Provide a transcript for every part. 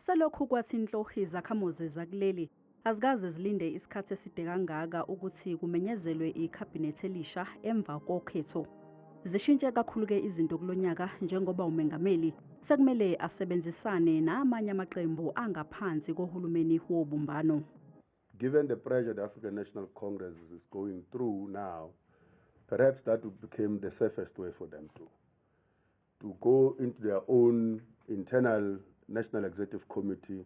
Selokhu kwathintlo izakhamuzi zakuleli azikaze zilinde isikhathi eside kangaka ukuthi kumenyezelwe ikhabhinethi elisha emva kokhetho. Zishintshe kakhulu-ke izinto kulonyaka njengoba umengameli sekumele asebenzisane namanye amaqembu angaphansi kohulumeni wobumbano. Given the pressure the African National Congress is going through now, perhaps that would become the safest way for them to go into their own internal National Executive Committee,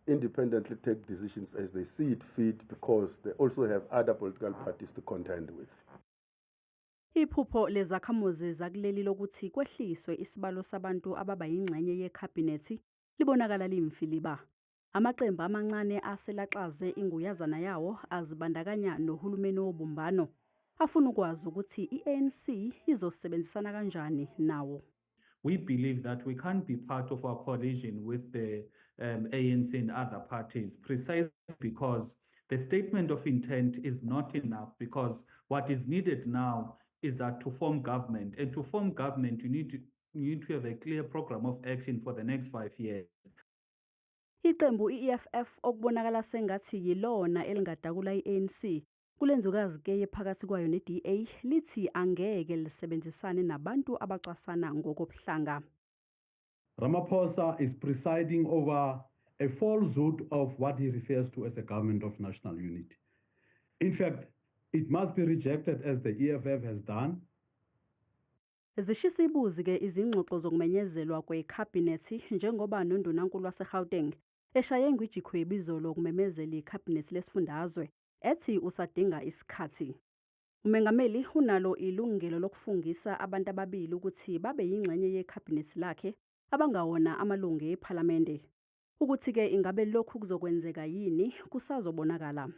independently take decisions as they see it fit, because they also have other political parties to contend with. Iphupho lezakhamuzi zakuleli lokuthi kwehliswe isibalo sabantu ababa yingxenye yekhabhinethi libonakala limfiliba. Amaqembu amancane aselaxaze inguyazana yawo azibandakanya nohulumeni wobumbano afuna ukwazi ukuthi i-ANC izosebenzisana kanjani nawo. We believe that we can't be part of a coalition with the ANC and other parties, precisely because the statement of intent is not enough, because what is needed now is that to form government. And to form government, you need to have a clear program of action for the next 5 years. Iqembu i-EFF okubonakala sengathi yilona elingadakula i-ANC kulenzukazi-ke phakathi kwayo ne-DA lithi angeke lisebenzisane nabantu abacasana ngokobuhlanga. Ramaphosa is presiding over a falsehood of what he refers to as a government of national unity. In fact, it must be rejected as the EFF has done. Zishisa ibuzi-ke izingxoxo zokumenyezelwa kwekhabhinethi njengoba noNdunankulu waseGauteng eshaye ngwijikho yebizolo ukumemezela ikhabhinethi lesifundazwe ethi usadinga isikhathi. Umengameli unalo ilungelo lokufungisa abantu ababili ukuthi babe yingxenye yekhabhinethi lakhe abangawona amalungu ePhalamende. Ukuthi-ke ingabe lokhu kuzokwenzeka yini kusazobonakala.